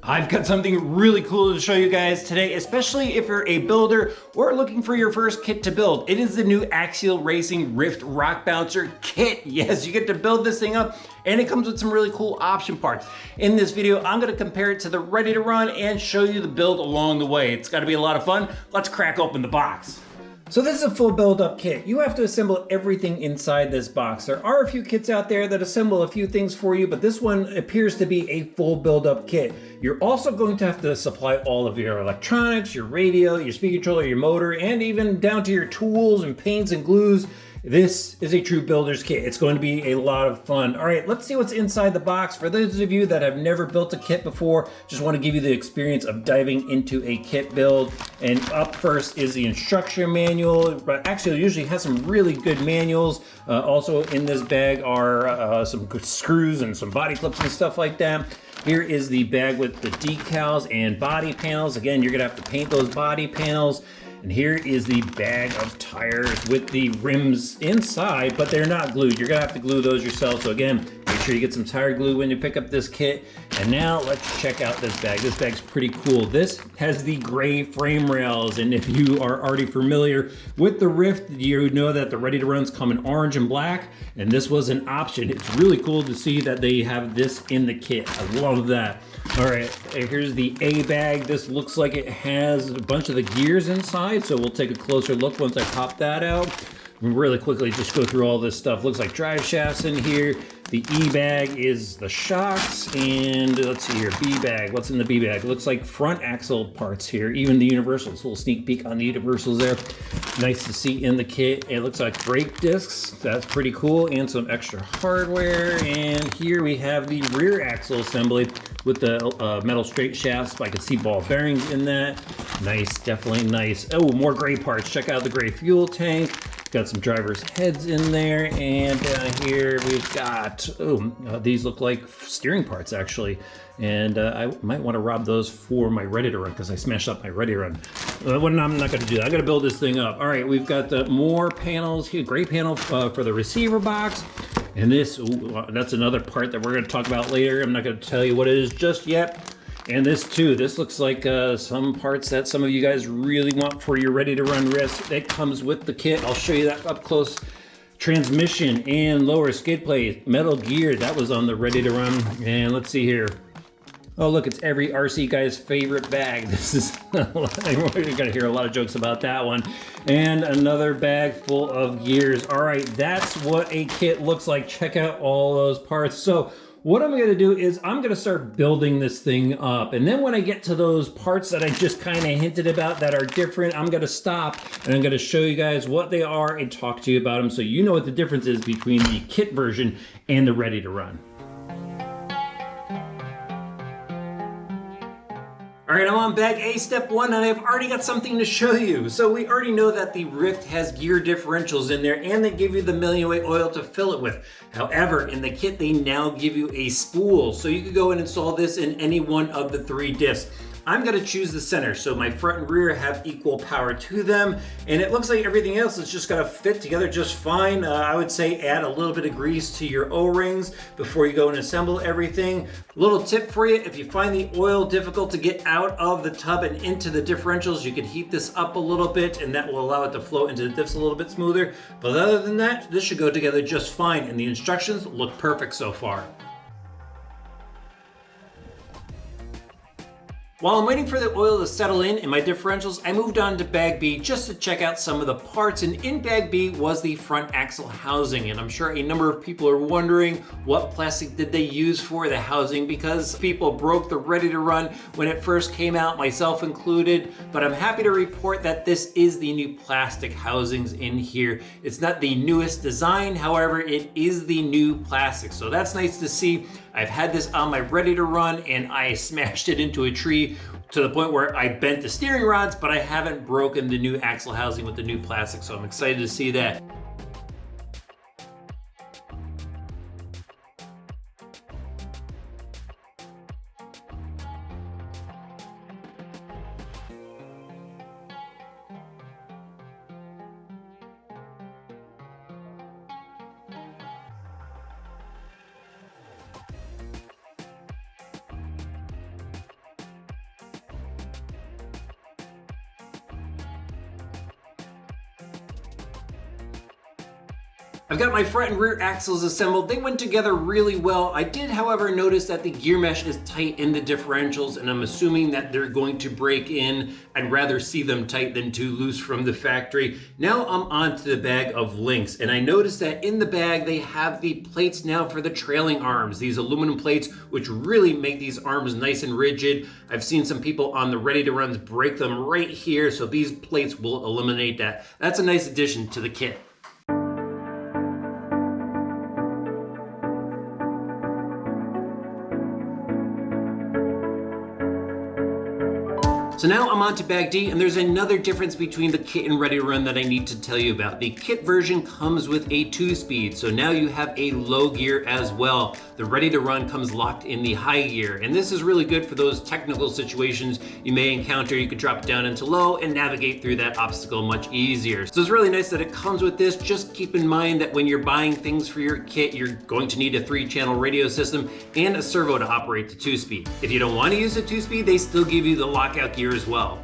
I've got something really cool to show you guys today, especially if you're a builder or looking for your first kit to build. It is the new Axial Racing Ryft Rock Bouncer kit. Yes, you get to build this thing up and it comes with some really cool option parts. In this video, I'm gonna compare it to the Ready to Run and show you the build along the way. It's gotta be a lot of fun. Let's crack open the box. So this is a full build-up kit. You have to assemble everything inside this box. There are a few kits out there that assemble a few things for you, but this one appears to be a full build-up kit. You're also going to have to supply all of your electronics, your radio, your speed controller, your motor, and even down to your tools and paints and glues. This is a true builder's kit. It's going to be a lot of fun. All right, let's see what's inside the box. For those of you that have never built a kit before, just want to give you the experience of diving into a kit build. And up first is the instruction manual, but Axial usually has some really good manuals. Also in this bag are some good screws and some body clips and stuff like that. Here is the bag with the decals and body panels. Again, you're gonna have to paint those body panels. And here is the bag of tires with the rims inside, but they're not glued. You're gonna have to glue those yourself. So again, make sure you get some tire glue when you pick up this kit. And now let's check out this bag. This bag's pretty cool. This has the gray frame rails. And if you are already familiar with the Ryft, you know that the Ready to Runs come in orange and black. And this was an option. It's really cool to see that they have this in the kit. I love that. All right, here's the A bag. This looks like it has a bunch of the gears inside, so we'll take a closer look once I pop that out. Really quickly just go through all this stuff. Looks like drive shafts in here. The E bag is the shocks, and let's see here, B bag. What's in the B bag? Looks like front axle parts here, even the universals. A little sneak peek on the universals there. Nice to see in the kit. It looks like brake discs. That's pretty cool, and some extra hardware. And here we have the rear axle assembly with the metal straight shafts. I can see ball bearings in that. Nice, definitely nice. Oh, more gray parts. Check out the gray fuel tank. Got some driver's heads in there, and here we've got, these look like steering parts actually. And I might want to rob those for my Ready to Run because I smashed up my Ready to Run. I'm not going to do that. I'm going to build this thing up. All right, we've got more panels here. Gray panel for the receiver box. And this, that's another part that we're going to talk about later. I'm not going to tell you what it is just yet. And this too, this looks like some parts that some of you guys really want for your Ready to Run wrist. It comes with the kit. I'll show you that up close. Transmission and lower skid plate, metal gear, that was on the Ready to Run. And let's see here. Oh look, it's every RC guy's favorite bag. This is, you're gonna hear a lot of jokes about that one. And another bag full of gears. All right, that's what a kit looks like. Check out all those parts. So what I'm gonna do is I'm gonna start building this thing up. And then when I get to those parts that I just kind of hinted about that are different, I'm gonna stop and I'm gonna show you guys what they are and talk to you about them so you know what the difference is between the kit version and the Ready to Run. All right, I'm on bag A, step one, and I've already got something to show you. So we already know that the Ryft has gear differentials in there, and they give you the million-weight oil to fill it with. However, in the kit, they now give you a spool, so you can go and install this in any one of the 3 discs. I'm gonna choose the center, so my front and rear have equal power to them, and it looks like everything else is just gonna fit together just fine. I would say add a little bit of grease to your O-rings before you go and assemble everything. Little tip for you, if you find the oil difficult to get out of the tub and into the differentials, you can heat this up a little bit, and that will allow it to flow into the diffs a little bit smoother. But other than that, this should go together just fine, and the instructions look perfect so far. While I'm waiting for the oil to settle in my differentials, I moved on to bag B just to check out some of the parts, and in bag B was the front axle housing, and I'm sure a number of people are wondering what plastic did they use for the housing because people broke the Ready to Run when it first came out, myself included, but I'm happy to report that this is the new plastic housings in here. It's not the newest design, however, it is the new plastic, so that's nice to see. I've had this on my Ready to Run and I smashed it into a tree to the point where I bent the steering rods, but I haven't broken the new axle housing with the new plastic, so I'm excited to see that. I've got my front and rear axles assembled. They went together really well. I did, however, notice that the gear mesh is tight in the differentials, and I'm assuming that they're going to break in. I'd rather see them tight than too loose from the factory. Now I'm on to the bag of links, and I noticed that in the bag they have the plates now for the trailing arms, these aluminum plates, which really make these arms nice and rigid. I've seen some people on the ready to runs break them right here, so these plates will eliminate that. That's a nice addition to the kit. So now I'm on to bag D, and there's another difference between the kit and Ready to Run that I need to tell you about. The kit version comes with a 2-speed, so now you have a low gear as well. The Ready to Run comes locked in the high gear, and this is really good for those technical situations you may encounter. You could drop it down into low and navigate through that obstacle much easier. So it's really nice that it comes with this. Just keep in mind that when you're buying things for your kit, you're going to need a 3-channel radio system and a servo to operate the 2-speed. If you don't want to use a 2-speed, they still give you the lockout gear as well.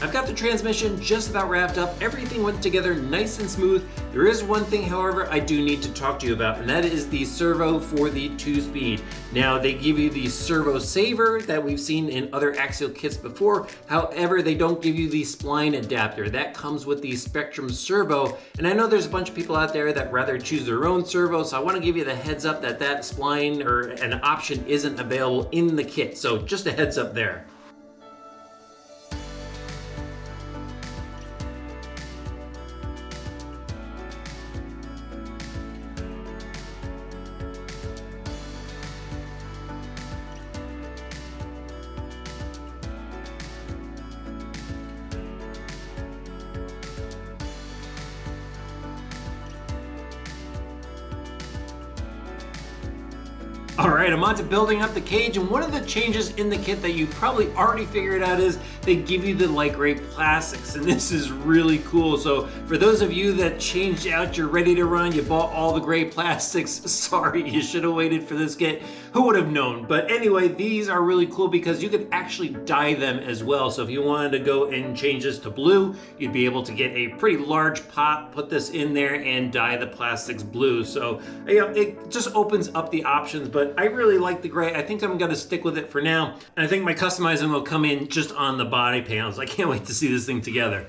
I've got the transmission just about wrapped up. Everything went together nice and smooth. There is one thing, however, I do need to talk to you about, and that is the servo for the 2-speed. Now, they give you the servo saver that we've seen in other Axial kits before. However, they don't give you the spline adapter. That comes with the Spectrum servo, and I know there's a bunch of people out there that rather choose their own servo, so I want to give you the heads up that that spline or an option isn't available in the kit. So just a heads up there. All right, I'm on to building up the cage, and one of the changes in the kit that you probably already figured out is they give you the light gray plastics, and this is really cool. So for those of you that changed out your Ready to Run, you bought all the gray plastics, sorry, you should have waited for this kit. Who would have known? But anyway, these are really cool because you could actually dye them as well. So if you wanted to go and change this to blue, you'd be able to get a pretty large pot, put this in there, and dye the plastics blue. So you know, it just opens up the options, but I really like the gray. I think I'm gonna stick with it for now. And I think my customizing will come in just on the body panels. I can't wait to see this thing together.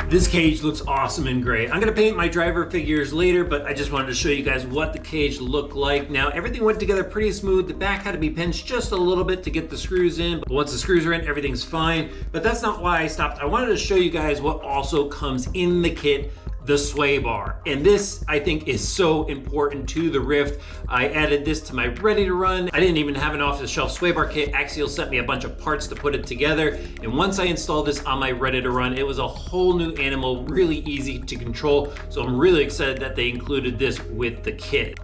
This cage looks awesome in gray. I'm gonna paint my driver figures later, but I just wanted to show you guys what the cage looked like. Now, everything went together pretty smooth. The back had to be pinched just a little bit to get the screws in, but once the screws are in, everything's fine. But that's not why I stopped. I wanted to show you guys what also comes in the kit, the sway bar. And this, I think, is so important to the Ryft. I added this to my Ready to Run. I didn't even have an off-the-shelf sway bar kit. Axial sent me a bunch of parts to put it together. And once I installed this on my Ready to Run, it was a whole new animal, really easy to control. So I'm really excited that they included this with the kit.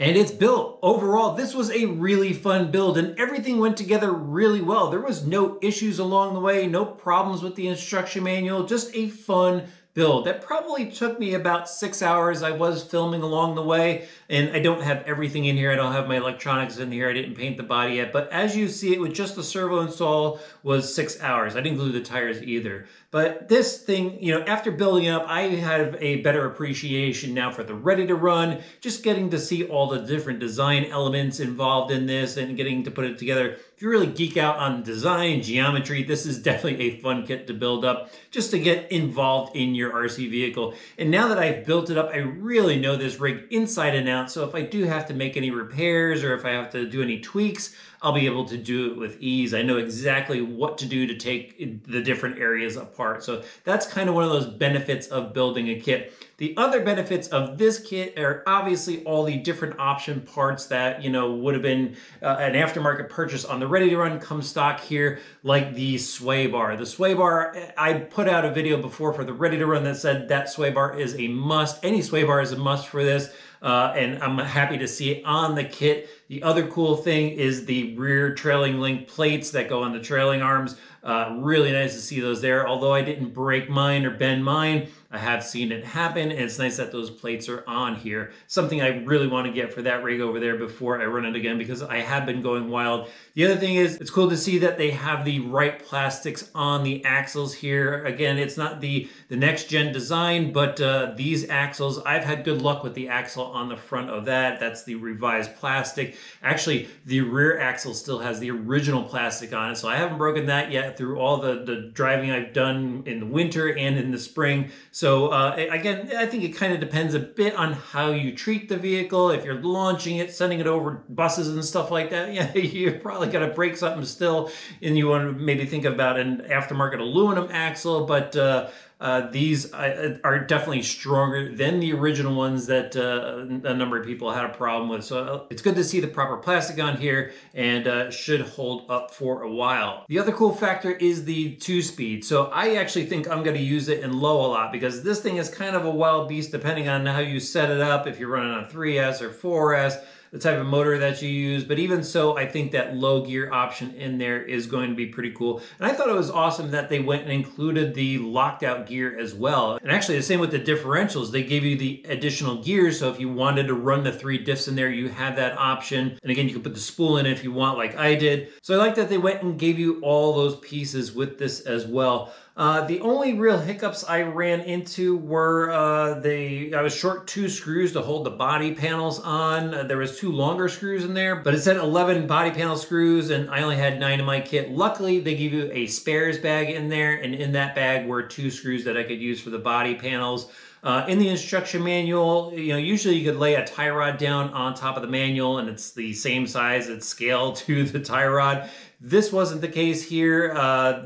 And it's built. Overall, this was a really fun build and everything went together really well. There was no issues along the way, no problems with the instruction manual, just a fun build. That probably took me about 6 hours. I was filming along the way and I don't have everything in here. I don't have my electronics in here. I didn't paint the body yet, but as you see it with just the servo install was 6 hours. I didn't glue the tires either. But this thing, you know, after building it up, I have a better appreciation now for the ready to run, just getting to see all the different design elements involved in this and getting to put it together. If you really geek out on design, geometry, this is definitely a fun kit to build up just to get involved in your RC vehicle. And now that I've built it up, I really know this rig inside and out. So if I do have to make any repairs or if I have to do any tweaks, I'll be able to do it with ease. I know exactly what to do to take the different areas apart. So that's kind of one of those benefits of building a kit. The other benefits of this kit are obviously all the different option parts that, you know, would have been an aftermarket purchase on the ready to run come stock here, like the sway bar. The sway bar, I put out a video before for the ready to run that said that sway bar is a must. Any sway bar is a must for this. And I'm happy to see it on the kit. The other cool thing is the rear trailing link plates that go on the trailing arms. Really nice to see those there. Although I didn't break mine or bend mine, I have seen it happen, and it's nice that those plates are on here. Something I really want to get for that rig over there before I run it again, because I have been going wild. The other thing is, it's cool to see that they have the right plastics on the axles here. Again, it's not the next gen design, but these axles, I've had good luck with the axle on the front of that. That's the revised plastic. Actually, the rear axle still has the original plastic on it, so I haven't broken that yet through all the driving I've done in the winter and in the spring. So again, I think it kind of depends a bit on how you treat the vehicle. If you're launching it, sending it over buses and stuff like that, yeah, you're probably got to break something still, and you want to maybe think about an aftermarket aluminum axle, but these are definitely stronger than the original ones that a number of people had a problem with. So it's good to see the proper plastic on here, and should hold up for a while. The other cool factor is the 2-speed. So I actually think I'm going to use it in low a lot, because this thing is kind of a wild beast depending on how you set it up. If you're running on 3S or 4S, the type of motor that you use. But even so, I think that low gear option in there is going to be pretty cool. And I thought it was awesome that they went and included the locked out gear as well. And actually the same with the differentials. They gave you the additional gears. So if you wanted to run the 3 diffs in there, you have that option. And again, you can put the spool in if you want, like I did. So I like that they went and gave you all those pieces with this as well. The only real hiccups I ran into were I was short 2 screws to hold the body panels on. There was 2 longer screws in there, but it said 11 body panel screws and I only had 9 in my kit. Luckily, they give you a spares bag in there, and in that bag were 2 screws that I could use for the body panels. In the instruction manual, you know, usually you could lay a tie rod down on top of the manual and it's the same size, it's scaled to the tie rod. This wasn't the case here.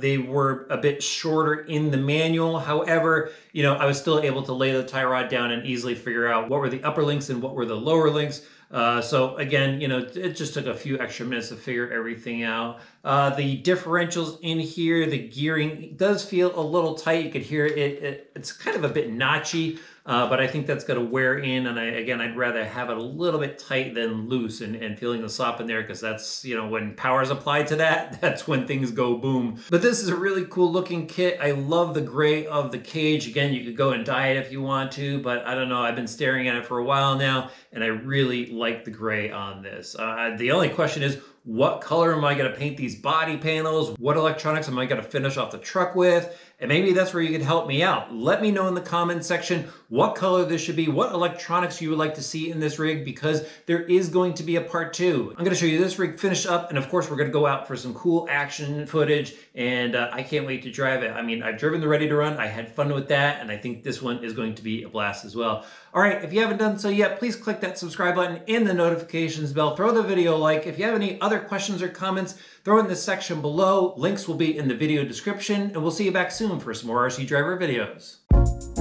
They were a bit shorter in the manual. However, you know, I was still able to lay the tie rod down and easily figure out what were the upper links and what were the lower links. So again, you know, it just took a few extra minutes to figure everything out. The differentials in here, the gearing does feel a little tight. You could hear it. It's kind of a bit notchy. But I think that's going to wear in, and I'd rather have it a little bit tight than loose and feeling the slop in there, because that's, you know, when power is applied to that, that's when things go boom. But this is a really cool looking kit. I love the gray of the cage. Again, you could go and dye it if you want to, but I don't know, I've been staring at it for a while now, and I really like the gray on this. The only question is, what color am I going to paint these body panels? What electronics am I going to finish off the truck with? And maybe that's where you could help me out. Let me know in the comments section what color this should be, what electronics you would like to see in this rig, because there is going to be a part 2. I'm going to show you this rig finished up, and of course we're going to go out for some cool action footage, and I can't wait to drive it. I mean, I've driven the Ready to Run, I had fun with that, and I think this one is going to be a blast as well. All right, if you haven't done so yet, please click that subscribe button and the notifications bell. Throw the video a like. If you have any other questions or comments, throw in the section below. Links will be in the video description, and we'll see you back soon for some more RC Driver videos.